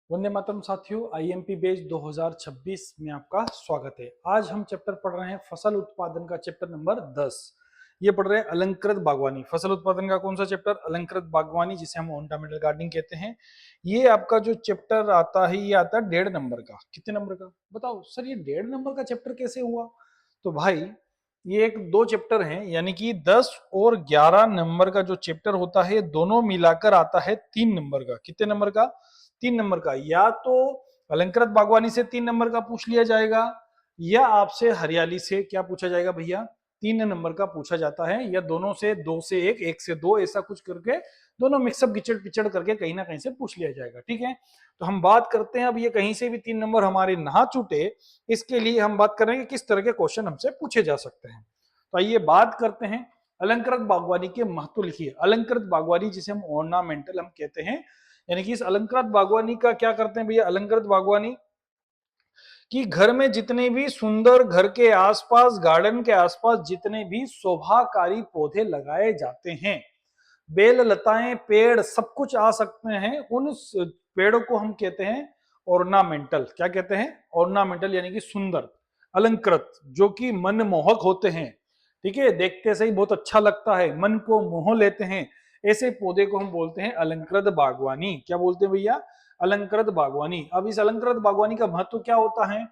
वंदे मातरम साथियों, आईएमपी बेच 2026 में आपका स्वागत है। आज हम चैप्टर पढ़ रहे हैं फसल उत्पादन का चैप्टर नंबर 10। ये पढ़ रहे हैं अलंकृत बागवानी। फसल उत्पादन का कौन सा चैप्टर? अलंकृत बागवानी, जिसे हम ऑर्नामेंटल गार्डनिंग कहते हैं। ये आपका जो चैप्टर आता है, ये आता है 1.5 नंबर का। कितने नंबर का बताओ सर? ये 1.5 नंबर का चैप्टर कैसे हुआ? तो भाई ये एक दो चैप्टर हैं, यानी कि 10 और 11 नंबर का जो चैप्टर होता है दोनों मिलाकर आता है 3 नंबर का। कितने नंबर का? 3 नंबर का। या तो अलंकृत बागवानी से 3 नंबर का पूछ लिया जाएगा, या आपसे हरियाली से क्या पूछा जाएगा भैया? 3 नंबर का पूछा जाता है, या दोनों से 2 से 1, 1 से 2, ऐसा कुछ करके दोनों मिक्सअप गिचड़ पिचड़ करके कहीं ना कहीं से पूछ लिया जाएगा। ठीक है, तो हम बात करते हैं अब ये कहीं से भी 3 नंबर हमारे ना छूटे, इसके लिए हम बात करेंगे किस तरह के क्वेश्चन हमसे पूछे जा सकते हैं। तो आइए बात करते हैं अलंकृत बागवानी के महत्व। लिखिए, अलंकृत बागवानी जिसे हम ऑर्नामेंटल हम कहते हैं, यानी कि इस अलंकृत बागवानी का क्या करते हैं भैया? अलंकृत बागवानी कि घर में जितने भी सुंदर, घर के आसपास, गार्डन के आसपास जितने भी शोभाकारी पौधे लगाए जाते हैं, बेल लताएं, पेड़, सब कुछ आ सकते हैं, उन पेड़ों को हम कहते हैं ऑर्नामेंटल। क्या कहते हैं? ऑर्नामेंटल, यानी कि सुंदर, अलंकृत, जो कि मनमोहक होते हैं। ठीक है, देखते से ही बहुत अच्छा लगता है, मन को मोह लेते हैं, ऐसे पौधे को हम बोलते हैं अलंकृत बागवानी। क्या बोलते हैं भैया? अलंकृत बागवानी। अब इस अलंकृत बागवानी का महत्व क्या होता है?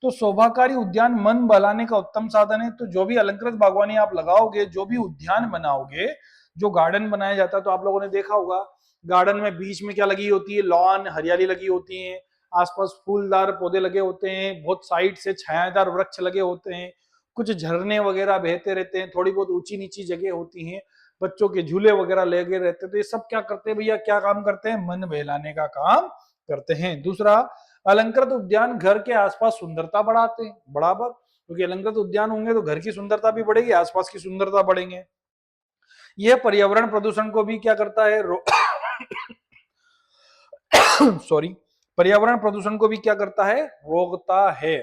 तो शोभाकारी उद्यान मन बहलाने का उत्तम साधन है। तो जो भी अलंकृत बागवानी आप लगाओगे, जो भी उद्यान बनाओगे, जो गार्डन बनाया जाता है, तो आप लोगों ने देखा होगा गार्डन में बीच में क्या लगी होती है? लॉन, हरियाली लगी होती है, आसपास फूलदार पौधे लगे होते हैं, बहुत साइड से छायादार वृक्ष लगे होते हैं, कुछ झरने वगैरह बहते रहते हैं, थोड़ी बहुत ऊंची नीची जगह होती हैं, बच्चों के झूले वगैरह लगे रहते हैं। तो ये सब क्या करते हैं भैया? क्या काम करते हैं? मन बहलाने का काम करते हैं। दूसरा, अलंकृत उद्यान घर के आसपास सुंदरता बढ़ाते हैं, बराबर, क्योंकि अलंकृत उद्यान होंगे तो घर की सुंदरता भी बढ़ेगी, आसपास की सुंदरता बढ़ेंगे। यह पर्यावरण प्रदूषण को भी क्या करता है? सॉरी, पर्यावरण प्रदूषण को भी क्या करता है? रोकता है।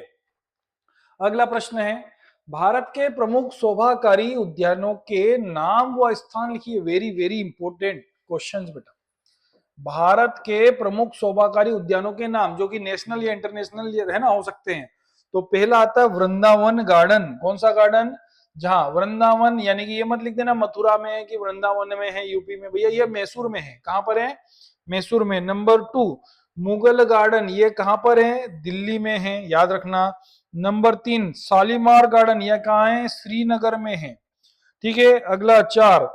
अगला प्रश्न है, भारत के प्रमुख शोभाकारी उद्यानों के नाम व स्थान लिखिए। वेरी वेरी इंपॉर्टेंट क्वेश्चंस बेटा। भारत के प्रमुख शोभाकारी उद्यानों के नाम, जो कि नेशनल या इंटरनेशनल है ना, हो सकते हैं। तो पहला आता है वृंदावन गार्डन। कौन सा गार्डन? जहां वृंदावन, यानी कि ये मत लिख देना मथुरा में है कि वृंदावन में है, यूपी में। भैया ये मैसूर में है। कहां पर है? मैसूर में। नंबर 2, मुगल गार्डन, ये कहां पर है? दिल्ली में है, याद रखना। नंबर 3, शालीमार गार्डन, यह कहां है? श्रीनगर में है। ठीक है, अगला 4,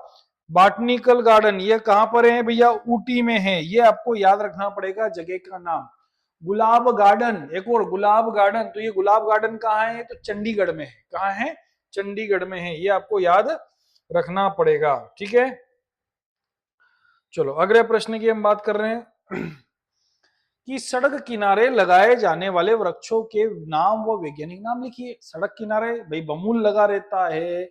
बॉटनिकल गार्डन, ये कहां पर है भैया? ऊटी में है। ये आपको याद रखना पड़ेगा जगह का नाम। गुलाब गार्डन, एक और गुलाब गार्डन, तो ये गुलाब गार्डन कहाँ है? तो चंडीगढ़ में है। कहाँ है? चंडीगढ़ में है। ये आपको याद रखना पड़ेगा। ठीक है, चलो अगले प्रश्न की हम बात कर रहे हैं कि सड़क किनारे लगाए जाने वाले वृक्षों के नाम व वैज्ञानिक नाम लिखिए। सड़क किनारे भाई बमूल लगा रहता है,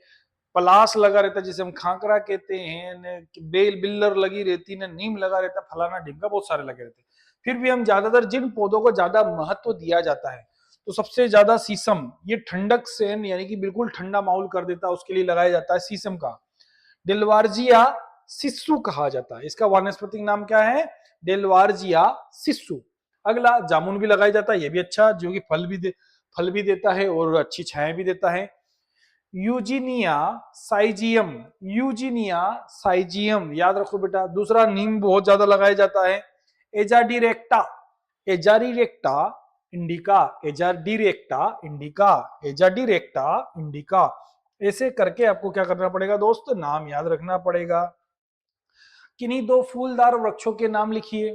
पलास लगा रहता है जिसे हम खाकरा कहते हैं, बेल बिल्लर लगी रहती है, नीम लगा रहता है, फलाना ढिमका, बहुत सारे लगे रहते हैं। फिर भी हम ज्यादातर जिन पौधों को ज्यादा महत्व दिया जाता है, तो सबसे ज्यादा शीशम, ये ठंडक से यानी कि बिल्कुल ठंडा माहौल कर देता है, उसके लिए लगाया जाता है शीशम का। डेलवार्जिया सिस्सू कहा जाता है। इसका वानस्पतिक नाम क्या है? डेलवार्जिया सिस्सू। अगला, जामुन भी लगाया जाता है, ये भी अच्छा, जो कि फल भी देता है और अच्छी छाया भी देता है। यूजीनिया साइजियम, यूजीनिया साइजियम, याद रखो बेटा। दूसरा, नीम बहुत ज्यादा लगाया जाता है। एजाडिरेक्टा, एजाडिरेक्टा इंडिका, एजाडिरेक्टा इंडिका, एजाडिरेक्टा इंडिका, ऐसे करके आपको क्या करना पड़ेगा दोस्त? नाम याद रखना पड़ेगा। किन्हीं दो फूलदार वृक्षों के नाम लिखिए।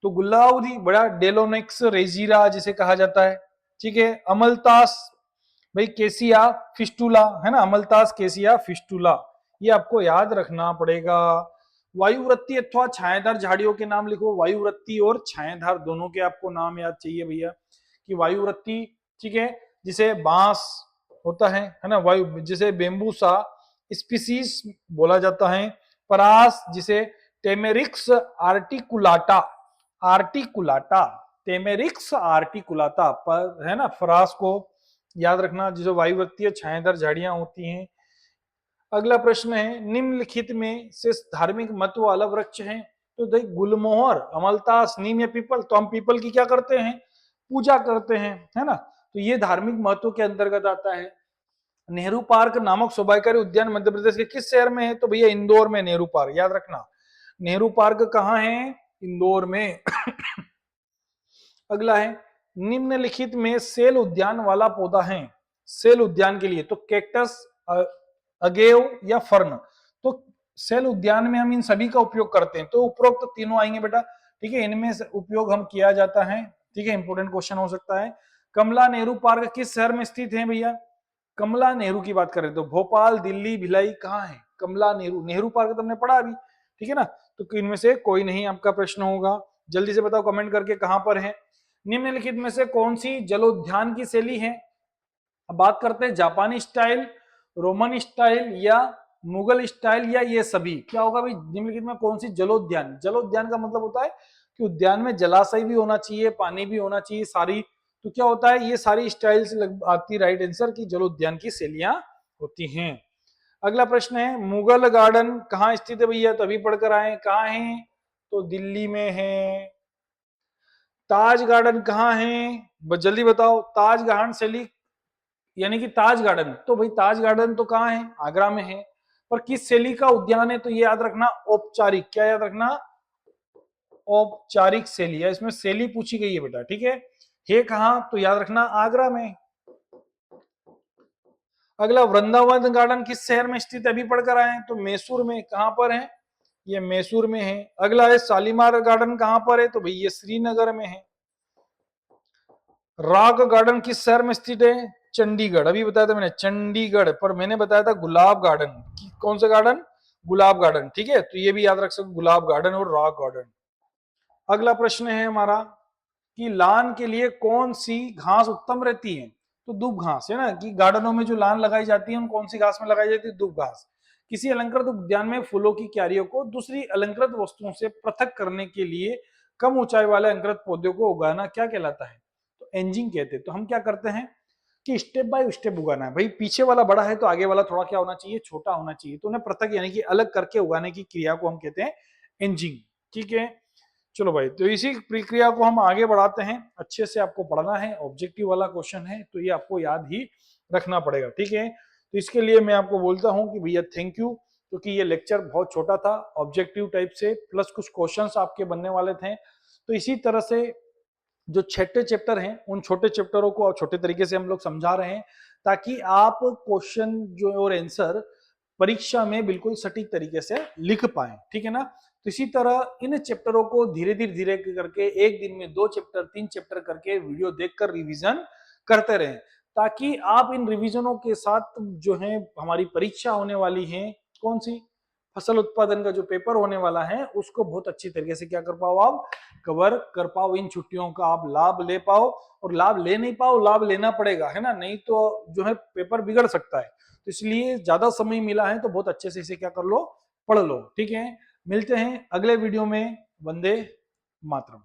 तो गुलाउदी बड़ा, डेलोनिक्स रेजिरा जिसे कहा जाता है। ठीक है, अमलतास भाई, केसिया फिस्टुला, है ना, अमलतास केसिया फिस्टुला, ये आपको याद रखना पड़ेगा। वायुवृत्ति अथवा छायादार झाड़ियों के नाम लिखो। वायुवृत्ति और छायादार दोनों के आपको नाम याद चाहिए भैया। कि वायुवृत्ति, ठीक है, जिसे बांस होता है ना, वायु जिसे बेम्बूसा स्पीसीज बोला जाता है। परास, जिसे टेमेरिक्स आर्टिकुलाटा, आर्टिकुलाटा, टेमेरिक्स आर्टिकुलाटा पर, है ना, फरास को याद रखना, जिसे वायुवृत्तीय छायादार झाड़ियां होती हैं। अगला प्रश्न है, निम्नलिखित में से धार्मिक महत्व वाला वृक्ष है। तो देख गुलमोहर, अमलतास, नीम या पीपल, तो हम पीपल की क्या करते हैं, पूजा करते हैं, है ना। तो ये धार्मिक महत्व के अंतर्गत आता है। नेहरू पार्क नामक शोभाकारी उद्यान मध्य प्रदेश के किस शहर में है, तो भैया इंदौर में नेहरू पार्क, याद रखना। नेहरू पार्क कहाँ है, इंदौर में। अगला है, निम्नलिखित में सेल उद्यान वाला पौधा है, सेल उद्यान के लिए तो कैक्टस, अगेव या फर्न। तो सेल उद्यान में हम इन सभी का उपयोग करते हैं, तो उपरोक्त तीनों आएंगे बेटा, ठीक है, इनमें से उपयोग हम किया जाता है, ठीक है, इंपोर्टेंट क्वेश्चन हो सकता है। कमला नेहरू पार्क किस शहर में स्थित है भैया, कमला नेहरू की बात करें तो भोपाल, दिल्ली, भिलाई, कहाँ है कमला नेहरू, नेहरू पार्क तो हमने पढ़ा अभी, ठीक है ना। तो इनमें से कोई नहीं आपका प्रश्न होगा, जल्दी से बताओ कमेंट करके कहां पर है। निम्नलिखित में से कौन सी जलोद्यान की शैली है, अब बात करते हैं जापानी स्टाइल, रोमन स्टाइल या मुगल स्टाइल या ये सभी, क्या होगा भाई, निम्नलिखित में कौन सी जलोद्यान, जलोद्यान का मतलब होता है कि उद्यान में जलाशय भी होना चाहिए, पानी भी होना चाहिए सारी, तो क्या होता है ये सारी स्टाइल से आती राइट आंसर की जलोद्यान की शैलियां होती हैं। अगला प्रश्न है, मुगल गार्डन कहाँ स्थित है भैया, तो अभी पढ़कर आए, कहाँ है, तो दिल्ली में है। ताज गार्डन कहाँ है, जल्दी बताओ, ताज गार्डन शैली यानी कि ताज गार्डन, तो भाई ताज गार्डन तो कहाँ है, आगरा में है, पर किस शैली का उद्यान है, तो ये याद रखना औपचारिक, क्या याद रखना, औपचारिक शैली है, इसमें शैली पूछी गई है बेटा, ठीक है कहाँ, तो याद रखना आगरा में। अगला, वृंदावन गार्डन किस शहर में स्थित है, अभी पढ़कर आए हैं, तो मैसूर में, कहां पर है, ये मैसूर में है। अगला है, शालीमार गार्डन कहां पर है, तो भाई ये श्रीनगर में है। रॉक गार्डन किस शहर में स्थित है, चंडीगढ़, अभी बताया था मैंने चंडीगढ़, पर मैंने बताया था गुलाब गार्डन, कौन सा गार्डन, गुलाब गार्डन, ठीक है, तो ये भी याद रख सकते, गुलाब गार्डन और रॉक गार्डन। अगला प्रश्न है हमारा कि लान के लिए कौन सी घास उत्तम रहती है, तो दूब घास, है ना, कि गार्डनों में जो लान लगाई जाती है उन कौन सी घास में लगाई जाती है, दूब घास। किसी अलंकृत उद्यान में फूलों की क्यारियों को दूसरी अलंकृत वस्तुओं से पृथक करने के लिए कम ऊंचाई वाले अलंकृत पौधों को उगाना क्या कहलाता है, तो एंजिंग कहते हैं। तो हम क्या करते हैं कि स्टेप बाय स्टेप उगाना है, भाई पीछे वाला बड़ा है तो आगे वाला थोड़ा क्या होना चाहिए, छोटा होना चाहिए, तो उन्हें पृथक यानी कि अलग करके उगाने की क्रिया को हम कहते हैं एंजिंग, ठीक है। चलो भाई, तो इसी प्रक्रिया को हम आगे बढ़ाते हैं, अच्छे से आपको पढ़ना है, ऑब्जेक्टिव वाला क्वेश्चन है तो ये आपको याद ही रखना पड़ेगा, ठीक है। तो इसके लिए मैं आपको बोलता हूं कि भैया थैंक यू, क्योंकि ये लेक्चर बहुत छोटा था, ऑब्जेक्टिव टाइप से प्लस कुछ क्वेश्चंस आपके बनने वाले थे, तो इसी तरह से जो छोटे चैप्टर हैं उन छोटे चैप्टरों को छोटे तरीके से हम लोग समझा रहे हैं, ताकि आप क्वेश्चन जो और आंसर परीक्षा में बिल्कुल सटीक तरीके से लिख पाए, ठीक है ना। तो इसी तरह इन चैप्टरों को धीरे धीरे धीरे करके एक दिन में 2 चैप्टर 3 चैप्टर करके वीडियो देखकर रिवीजन करते रहें, ताकि आप इन रिवीजनों के साथ जो है हमारी परीक्षा होने वाली है, कौन सी, फसल उत्पादन का जो पेपर होने वाला है उसको बहुत अच्छी तरीके से क्या कर पाओ, आप कवर कर पाओ, इन छुट्टियों का आप लाभ ले पाओ, और लाभ ले नहीं पाओ लाभ लेना पड़ेगा, है ना, नहीं तो जो है पेपर बिगड़ सकता है। तो इसलिए ज्यादा समय मिला है तो बहुत अच्छे से इसे क्या कर लो, पढ़ लो, ठीक है। मिलते हैं अगले वीडियो में, वंदे मातरम।